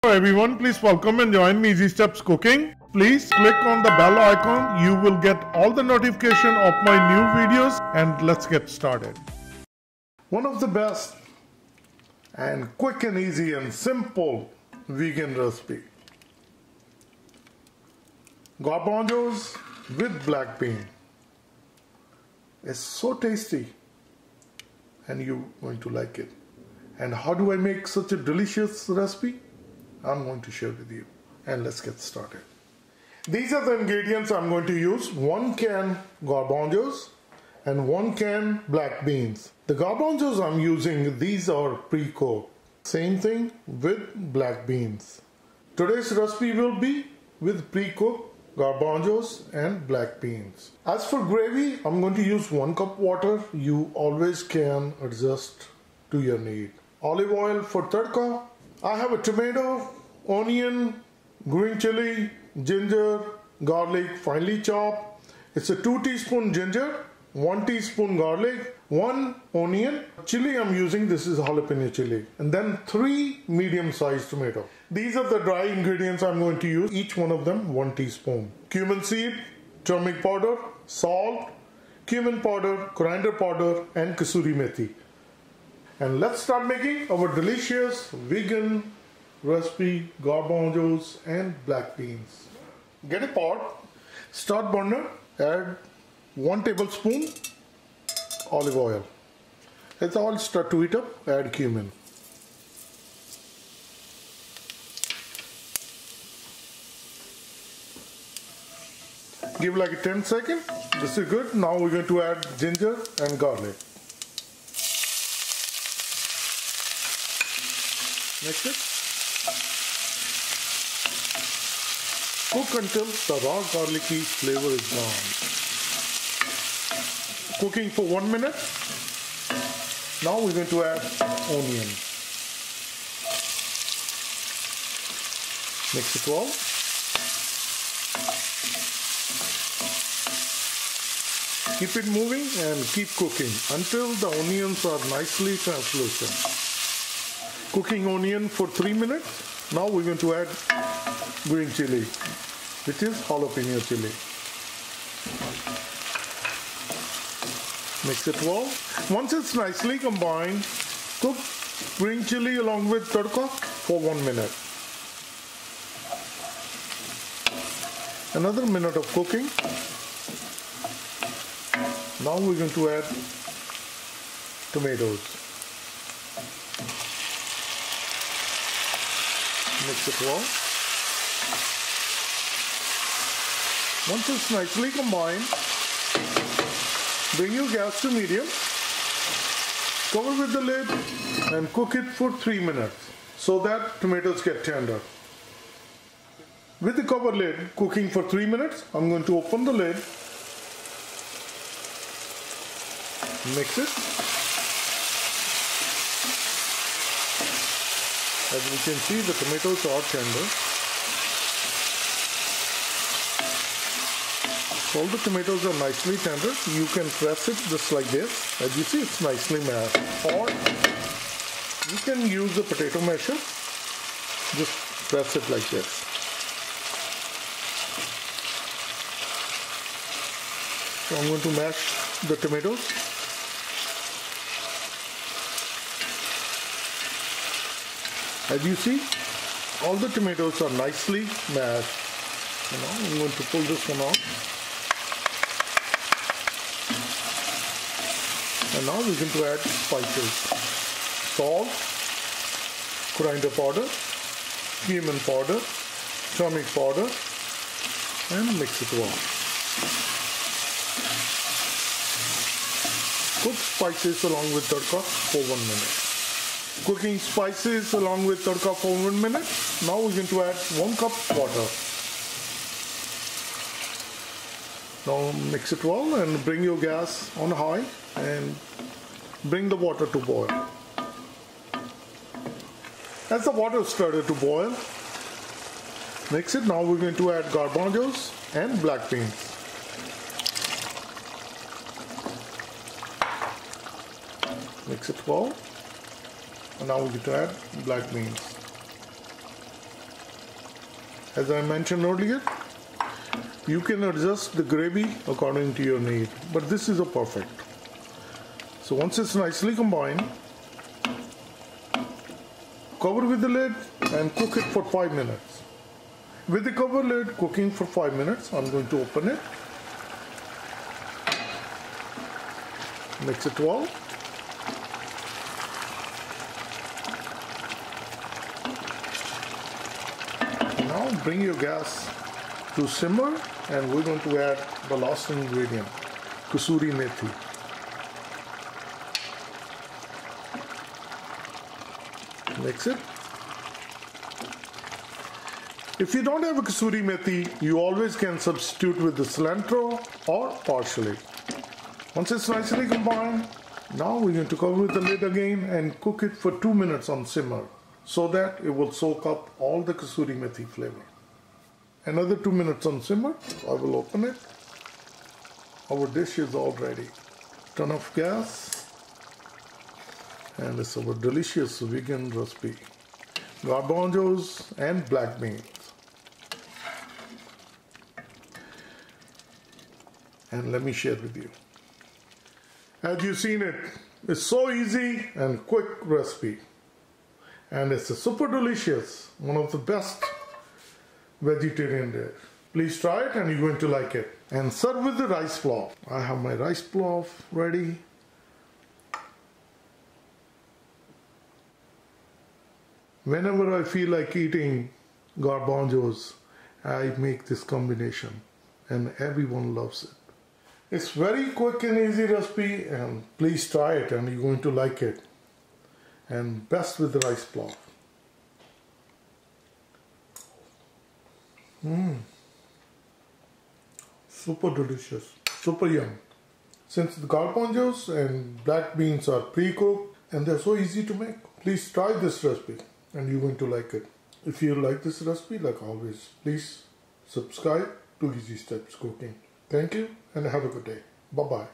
Hello everyone, please welcome and join me Easy Steps Cooking. Please click on the bell icon. You will get all the notification of my new videos, and let's get started. One of the best and quick and easy and simple vegan recipe. Garbanzos with black bean. It's so tasty and you're going to like it. And how do I make such a delicious recipe? I'm going to share with you, and let's get started. These are the ingredients I'm going to use: 1 can garbanzos and 1 can black beans. The garbanzos I'm using, these are pre-cooked. Same thing with black beans. Today's recipe will be with pre-cooked garbanzos and black beans. As for gravy, I'm going to use 1 cup water. You always can adjust to your need. Olive oil for tadka. I have a tomato, onion, green chili, ginger, garlic finely chopped. It's a 2 teaspoon ginger, 1 teaspoon garlic, 1 onion. Chili I'm using, this is jalapeno chili. And then 3 medium-sized tomato. These are the dry ingredients I'm going to use. Each one of them 1 teaspoon. Cumin seed, turmeric powder, salt, cumin powder, coriander powder, and kasuri methi. And let's start making our delicious vegan recipe, garbanzos and black beans. Get a pot, start burner, add 1 tablespoon olive oil. As the oil start to heat up, add cumin. Give like a 10 seconds. This is good. Now we're going to add ginger and garlic. Mix it. Cook until the raw garlicky flavor is gone. Cooking for 1 minute. Now we're going to add onion. Mix it well. Keep it moving and keep cooking until the onions are nicely translucent. Cooking onion for 3 minutes. Now we're going to add green chili, which is jalapeno chili. Mix it well. Once it's nicely combined, cook green chili along with tadka for 1 minute. Another minute of cooking. Now we're going to add tomatoes. Mix it well. Once it's nicely combined, bring your gas to medium, cover with the lid and cook it for 3 minutes so that tomatoes get tender. With the cover lid cooking for 3 minutes, I'm going to open the lid, mix it. As you can see, the tomatoes are tender. All the tomatoes are nicely tender. You can press it just like this. As you see, it's nicely mashed. Or you can use the potato masher. Just press it like this. So I'm going to mash the tomatoes. As you see, all the tomatoes are nicely mashed. I'm going to pull this one out. And now we're going to add spices. Salt, coriander powder, cumin powder, turmeric powder, and mix it well. Cook spices along with tadka for 1 minute. Cooking spices along with tadka for 1 minute. Now we're going to add 1 cup water. Now mix it well and bring your gas on high and bring the water to boil. As the water started to boil, mix it. Now we're going to add garbanzos and black beans. Mix it well. And now we're going to add black beans. As I mentioned earlier, you can adjust the gravy according to your need, but this is a perfect. So once it's nicely combined, cover with the lid and cook it for 5 minutes. With the cover lid cooking for 5 minutes, I'm going to open it. Mix it well. Now bring your gas to simmer and we're going to add the last ingredient, kasuri methi. Mix it. If you don't have a kasuri methi, you always can substitute with the cilantro or parsley. Once it's nicely combined, now we're going to cover with the lid again and cook it for 2 minutes on simmer so that it will soak up all the kasuri methi flavor. Another 2 minutes on simmer. I will open it. Our dish is all ready. Turn off gas. And it's our delicious vegan recipe. Garbanzos and black beans. And let me share with you. As you've seen it, it's so easy and quick recipe. And it's a super delicious, one of the best vegetarian dish. Please try it and you're going to like it. And serve with the rice pilaf. I have my rice pilaf ready. Whenever I feel like eating garbanzos, I make this combination and everyone loves it. It's very quick and easy recipe and please try it and you're going to like it. And best with the rice pilaf. Super delicious, super yum. Since the garbanzos and black beans are pre-cooked and they're so easy to make, please try this recipe and you're going to like it. If you like this recipe, like always, please subscribe to Easy Steps Cooking. Thank you and have a good day. Bye-bye.